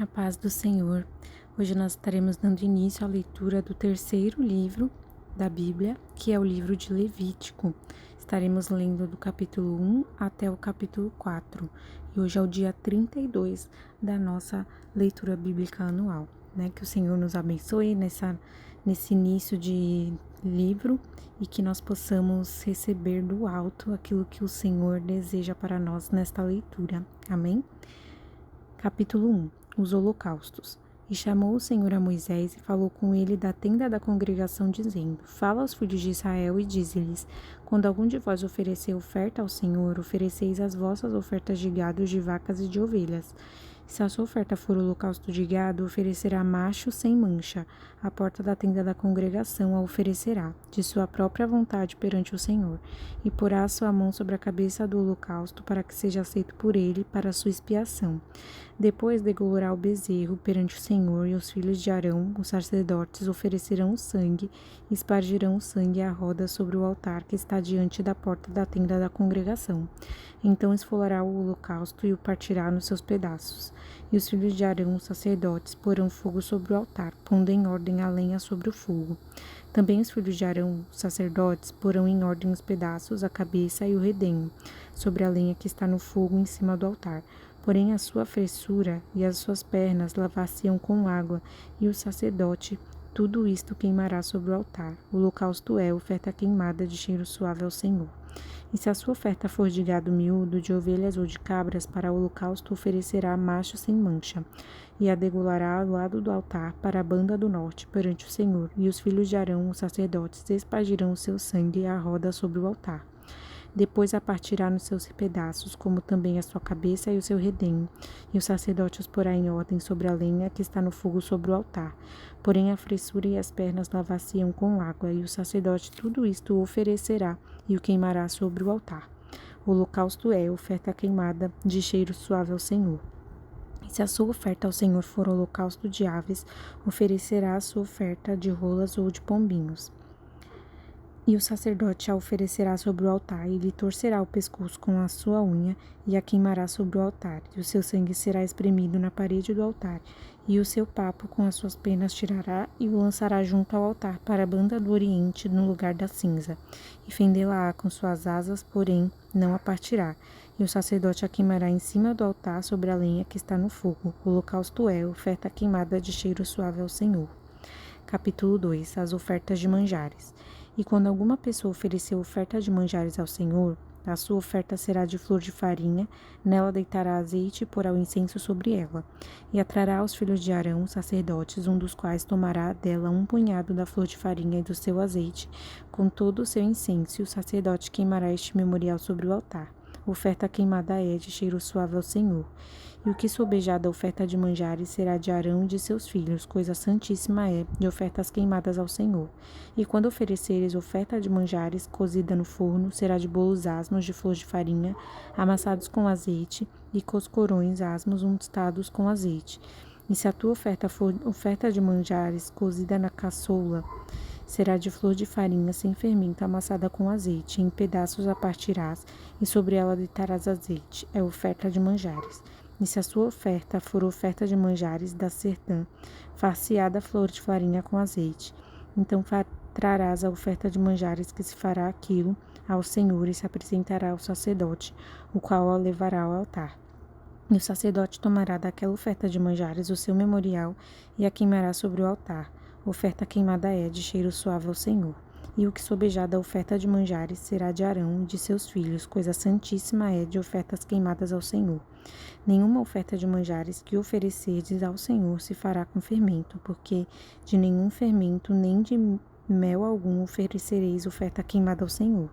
A paz do Senhor. Hoje nós estaremos dando início à leitura do terceiro livro da Bíblia, que é o livro de Levítico. Estaremos lendo do capítulo 1 até o capítulo 4. E hoje é o dia 32 da nossa leitura bíblica anual. Que o Senhor nos abençoe nesse início de livro e que nós possamos receber do alto aquilo que o Senhor deseja para nós nesta leitura. Amém? Capítulo 1. Os holocaustos. E chamou o Senhor a Moisés e falou com ele da tenda da congregação, dizendo: Fala aos filhos de Israel e dize-lhes: Quando algum de vós oferecer oferta ao Senhor, ofereceis as vossas ofertas de gado, de vacas e de ovelhas. Se a sua oferta for holocausto de gado, oferecerá macho sem mancha. À porta da tenda da congregação a oferecerá, de sua própria vontade perante o Senhor, e porá a sua mão sobre a cabeça do holocausto, para que seja aceito por ele para a sua expiação. Depois degolorá o bezerro perante o Senhor, e os filhos de Arão, os sacerdotes, oferecerão o sangue, e espargirão o sangue à roda sobre o altar que está diante da porta da tenda da congregação. Então esfolará o holocausto e o partirá nos seus pedaços. E os filhos de Arão, os sacerdotes, porão fogo sobre o altar, pondo em ordem a lenha sobre o fogo. Também os filhos de Arão, os sacerdotes, porão em ordem os pedaços, a cabeça e o redenho, sobre a lenha que está no fogo em cima do altar. Porém a sua fressura e as suas pernas lavar-se-ão com água, e o sacerdote tudo isto queimará sobre o altar. O holocausto é oferta queimada de cheiro suave ao Senhor. E se a sua oferta for de gado miúdo, de ovelhas ou de cabras, para o holocausto oferecerá macho sem mancha, e a degolará ao lado do altar, para a banda do norte, perante o Senhor. E os filhos de Arão, os sacerdotes, espargirão o seu sangue à roda sobre o altar. Depois a partirá nos seus pedaços, como também a sua cabeça e o seu redenho, e o sacerdote os porá em ordem sobre a lenha que está no fogo sobre o altar. Porém a fressura e as pernas lavar-se-ão com água, e o sacerdote tudo isto o oferecerá e o queimará sobre o altar. O holocausto é oferta queimada de cheiro suave ao Senhor. E se a sua oferta ao Senhor for holocausto de aves, oferecerá a sua oferta de rolas ou de pombinhos. E o sacerdote a oferecerá sobre o altar, e lhe torcerá o pescoço com a sua unha, e a queimará sobre o altar. E o seu sangue será espremido na parede do altar, e o seu papo com as suas penas tirará, e o lançará junto ao altar, para a banda do oriente, no lugar da cinza. E fendê-la-á com suas asas, porém não a partirá. E o sacerdote a queimará em cima do altar, sobre a lenha que está no fogo. O holocausto é oferta queimada de cheiro suave ao Senhor. Capítulo 2. As ofertas de manjares. E quando alguma pessoa oferecer oferta de manjares ao Senhor, a sua oferta será de flor de farinha, nela deitará azeite e porá o incenso sobre ela. E atrará aos filhos de Arão, sacerdotes, um dos quais tomará dela um punhado da flor de farinha e do seu azeite, com todo o seu incenso, e o sacerdote queimará este memorial sobre o altar. Oferta queimada é de cheiro suave ao Senhor. E o que sobejar da oferta de manjares será de Arão e de seus filhos, coisa santíssima é, de ofertas queimadas ao Senhor. E quando ofereceres oferta de manjares, cozida no forno, será de bolos asmos de flor de farinha, amassados com azeite, e coscorões asmos untados com azeite. E se a tua oferta for oferta de manjares, cozida na caçoula, será de flor de farinha sem fermento, amassada com azeite. Em pedaços a partirás, e sobre ela deitarás azeite. É oferta de manjares. E se a sua oferta for oferta de manjares da sertã, far-se-á flor de farinha com azeite. Então trarás a oferta de manjares que se fará aquilo ao Senhor e se apresentará ao sacerdote, o qual a levará ao altar. E o sacerdote tomará daquela oferta de manjares o seu memorial e a queimará sobre o altar. Oferta queimada é de cheiro suave ao Senhor. E o que sobejar da oferta de manjares será de Arão e de seus filhos, coisa santíssima é de ofertas queimadas ao Senhor. Nenhuma oferta de manjares que oferecerdes ao Senhor se fará com fermento, porque de nenhum fermento nem de mel algum oferecereis oferta queimada ao Senhor.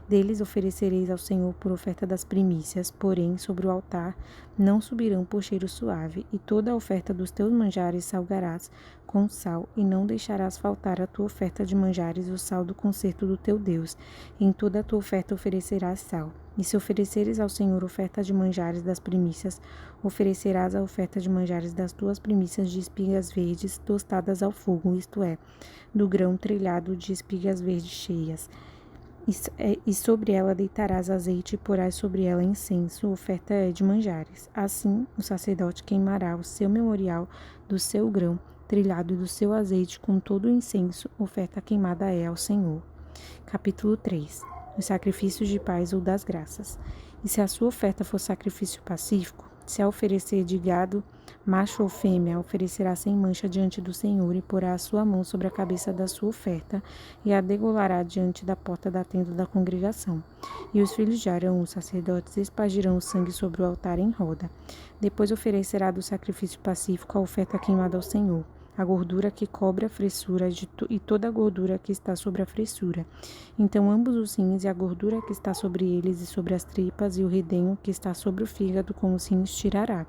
Deles oferecereis ao Senhor por oferta das primícias, porém sobre o altar não subirão por cheiro suave, e toda a oferta dos teus manjares salgarás com sal, e não deixarás faltar a tua oferta de manjares o sal do concerto do teu Deus. Em toda a tua oferta oferecerás sal. E se ofereceres ao Senhor oferta de manjares das primícias, oferecerás a oferta de manjares das tuas primícias de espigas verdes tostadas ao fogo, isto é, do grão trilhado de espigas verdes cheias. e sobre ela deitarás azeite e porás sobre ela incenso, oferta é de manjares. Assim, o sacerdote queimará o seu memorial do seu grão, trilhado do seu azeite com todo o incenso, oferta queimada é ao Senhor. Capítulo 3. Os sacrifícios de paz ou das graças. E se a sua oferta for sacrifício pacífico, se a oferecer de gado, macho ou fêmea, oferecerá sem mancha diante do Senhor e porá a sua mão sobre a cabeça da sua oferta e a degolará diante da porta da tenda da congregação. E os filhos de Arão, os sacerdotes, espargirão o sangue sobre o altar em roda. Depois oferecerá do sacrifício pacífico a oferta queimada ao Senhor, a gordura que cobre a fressura e toda a gordura que está sobre a fressura. Então ambos os rins e a gordura que está sobre eles e sobre as tripas e o redenho que está sobre o fígado com os rins tirará.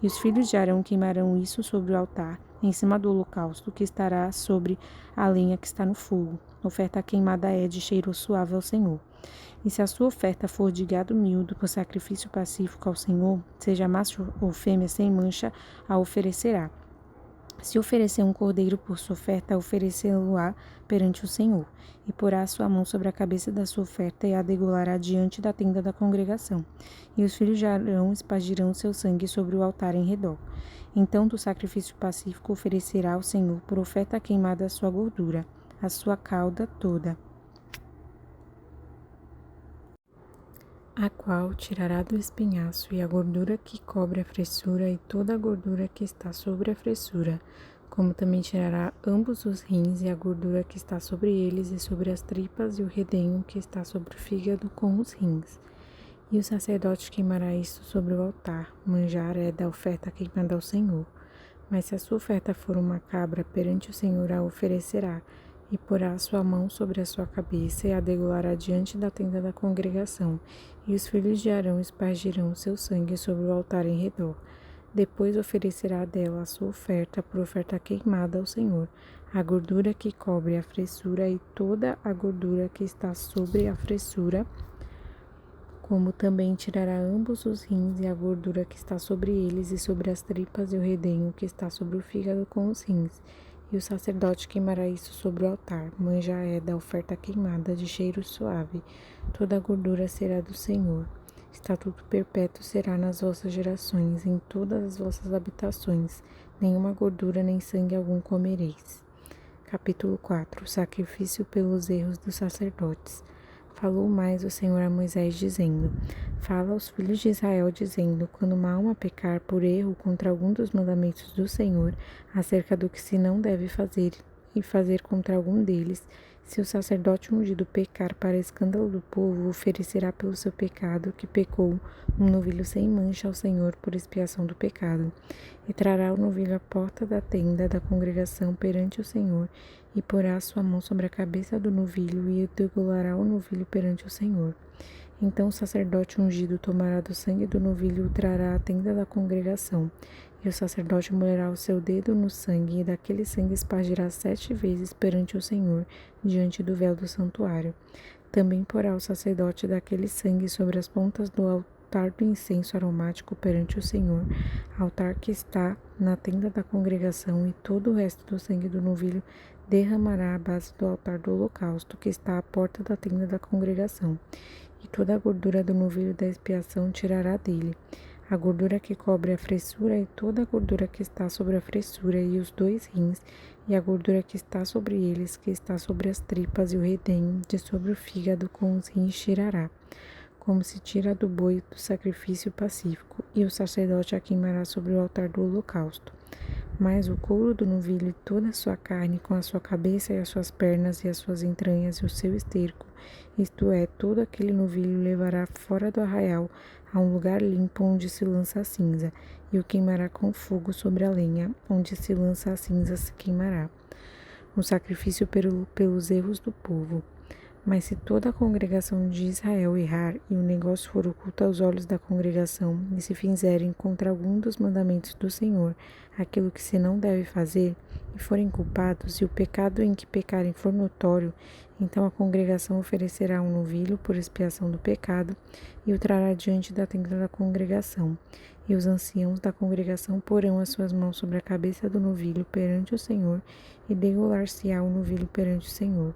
E os filhos de Arão queimarão isso sobre o altar, em cima do holocausto que estará sobre a lenha que está no fogo. Oferta queimada é de cheiro suave ao Senhor. E se a sua oferta for de gado miúdo por sacrifício pacífico ao Senhor, seja macho ou fêmea sem mancha, a oferecerá. Se oferecer um cordeiro por sua oferta, oferecê-lo-á perante o Senhor, e porá a sua mão sobre a cabeça da sua oferta e a degolará diante da tenda da congregação. E os filhos de Arão espargirão seu sangue sobre o altar em redor. Então do sacrifício pacífico oferecerá ao Senhor por oferta queimada a sua gordura, a sua cauda toda, a qual tirará do espinhaço, e a gordura que cobre a fressura, e toda a gordura que está sobre a fressura, como também tirará ambos os rins, e a gordura que está sobre eles, e sobre as tripas, e o redenho que está sobre o fígado com os rins. E o sacerdote queimará isto sobre o altar, manjar é da oferta queimada ao Senhor. Mas se a sua oferta for uma cabra, perante o Senhor a oferecerá, e porá a sua mão sobre a sua cabeça e a degolará diante da tenda da congregação, e os filhos de Arão espargirão o seu sangue sobre o altar em redor. Depois oferecerá dela a sua oferta por oferta queimada ao Senhor, a gordura que cobre a fressura e toda a gordura que está sobre a fressura, como também tirará ambos os rins e a gordura que está sobre eles e sobre as tripas e o redenho que está sobre o fígado com os rins. E o sacerdote queimará isso sobre o altar, manjar é da oferta queimada de cheiro suave. Toda a gordura será do Senhor. Estatuto perpétuo será nas vossas gerações, em todas as vossas habitações. Nenhuma gordura nem sangue algum comereis. Capítulo 4. Sacrifício pelos erros dos sacerdotes. Falou mais o Senhor a Moisés, dizendo: Fala aos filhos de Israel, dizendo: Quando uma alma pecar por erro contra algum dos mandamentos do Senhor, acerca do que se não deve fazer, e fazer contra algum deles, se o sacerdote ungido pecar para escândalo do povo, oferecerá pelo seu pecado, que pecou, um novilho sem mancha ao Senhor por expiação do pecado. E trará o novilho à porta da tenda da congregação perante o Senhor, e porá a sua mão sobre a cabeça do novilho, e degolará o novilho perante o Senhor. Então o sacerdote ungido tomará do sangue do novilho e o trará à tenda da congregação. E o sacerdote molhará o seu dedo no sangue, e daquele sangue espargirá 7 vezes perante o Senhor, diante do véu do santuário. Também porá o sacerdote daquele sangue sobre as pontas do altar do incenso aromático perante o Senhor, altar que está na tenda da congregação, e todo o resto do sangue do novilho derramará à base do altar do holocausto, que está à porta da tenda da congregação. E toda a gordura do novilho da expiação tirará dele, a gordura que cobre a fressura e toda a gordura que está sobre a fressura e os 2 rins, e a gordura que está sobre eles, que está sobre as tripas e o redenho, de sobre o fígado com os rins tirará, como se tira do boi do sacrifício pacífico, e o sacerdote a queimará sobre o altar do holocausto. Mas o couro do novilho e toda a sua carne, com a sua cabeça e as suas pernas e as suas entranhas e o seu esterco, isto é, todo aquele novilho levará fora do arraial a um lugar limpo onde se lança a cinza, e o queimará com fogo sobre a lenha, onde se lança a cinza se queimará. Um sacrifício pelos erros do povo. Mas se toda a congregação de Israel errar, e o negócio for oculto aos olhos da congregação, e se fizerem contra algum dos mandamentos do Senhor aquilo que se não deve fazer, e forem culpados, e o pecado em que pecarem for notório, então a congregação oferecerá um novilho por expiação do pecado, e o trará diante da tenda da congregação. E os anciãos da congregação porão as suas mãos sobre a cabeça do novilho perante o Senhor, e degolar-se-á o novilho perante o Senhor.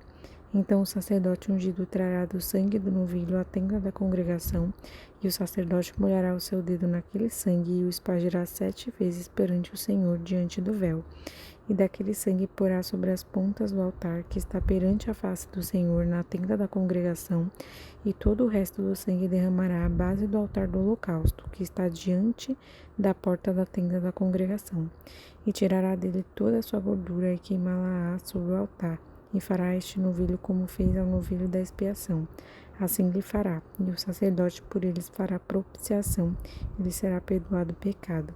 Então o sacerdote ungido trará do sangue do novilho à tenda da congregação, e o sacerdote molhará o seu dedo naquele sangue e o espargirá 7 vezes perante o Senhor diante do véu. E daquele sangue porá sobre as pontas do altar que está perante a face do Senhor na tenda da congregação, e todo o resto do sangue derramará à base do altar do holocausto, que está diante da porta da tenda da congregação. E tirará dele toda a sua gordura e queimá-la-á sobre o altar, e fará este novilho como fez ao novilho da expiação. Assim lhe fará, e o sacerdote por eles fará propiciação, e lhe será perdoado o pecado.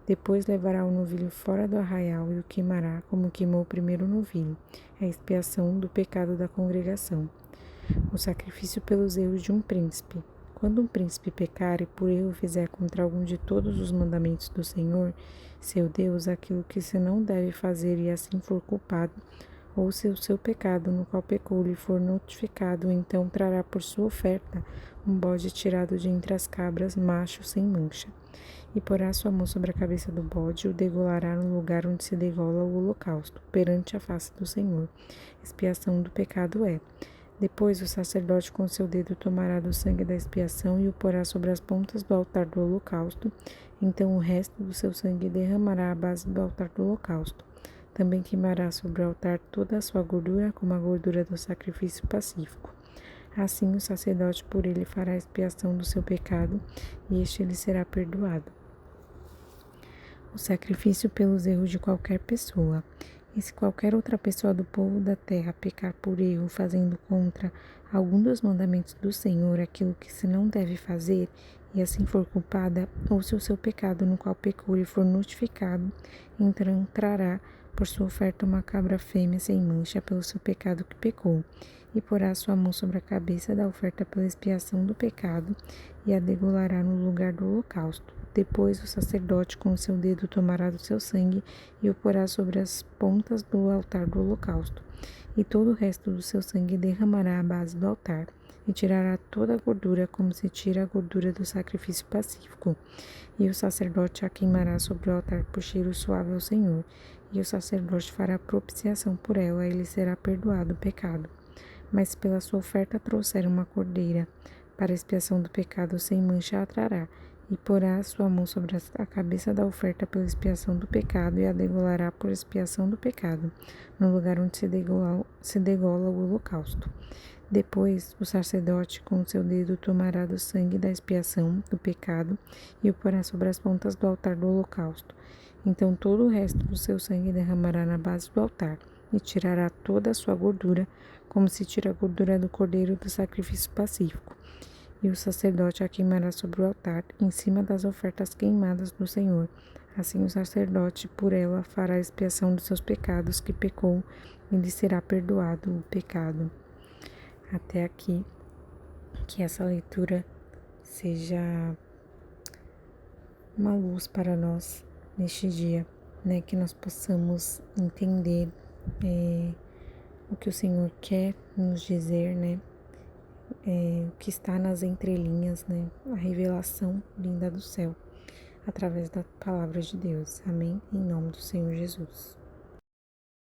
Depois levará o novilho fora do arraial e o queimará, como queimou o primeiro novilho, a expiação do pecado da congregação. O sacrifício pelos erros de um príncipe. Quando um príncipe pecar e por erro fizer contra algum de todos os mandamentos do Senhor, seu Deus, aquilo que se não deve fazer e assim for culpado, ou se o seu pecado no qual pecou lhe for notificado, então trará por sua oferta um bode tirado de entre as cabras, macho sem mancha. E porá sua mão sobre a cabeça do bode e o degolará no lugar onde se degola o holocausto, perante a face do Senhor. Expiação do pecado é. Depois o sacerdote com seu dedo tomará do sangue da expiação e o porá sobre as pontas do altar do holocausto. Então o resto do seu sangue derramará à base do altar do holocausto. Também queimará sobre o altar toda a sua gordura, como a gordura do sacrifício pacífico. Assim o sacerdote por ele fará expiação do seu pecado, e este lhe será perdoado. O sacrifício pelos erros de qualquer pessoa. E se qualquer outra pessoa do povo da terra pecar por erro, fazendo contra algum dos mandamentos do Senhor aquilo que se não deve fazer, e assim for culpada, ou se o seu pecado no qual pecou lhe for notificado, então trará por sua oferta uma cabra fêmea sem mancha pelo seu pecado que pecou, e porá sua mão sobre a cabeça da oferta pela expiação do pecado, e a degolará no lugar do holocausto. Depois o sacerdote com o seu dedo tomará do seu sangue e o porá sobre as pontas do altar do holocausto. E todo o resto do seu sangue derramará à base do altar, e tirará toda a gordura como se tira a gordura do sacrifício pacífico. E o sacerdote a queimará sobre o altar por cheiro suave ao Senhor. E o sacerdote fará propiciação por ela, e lhe será perdoado o pecado. Mas pela sua oferta trouxer uma cordeira, para expiação do pecado sem mancha a trará, e porá a sua mão sobre a cabeça da oferta pela expiação do pecado, e a degolará por expiação do pecado, no lugar onde se degola o holocausto. Depois, o sacerdote com o seu dedo tomará do sangue da expiação do pecado, e o porá sobre as pontas do altar do holocausto. Então todo o resto do seu sangue derramará na base do altar, e tirará toda a sua gordura, como se tira a gordura do cordeiro do sacrifício pacífico. E o sacerdote a queimará sobre o altar, em cima das ofertas queimadas do Senhor. Assim o sacerdote por ela fará expiação dos seus pecados que pecou, e lhe será perdoado o pecado. Até aqui, que essa leitura seja uma luz para nós neste dia, né? Que nós possamos entender o que o Senhor quer nos dizer, né? O que está nas entrelinhas, né? A revelação vinda do céu, através da palavra de Deus. Amém? Em nome do Senhor Jesus.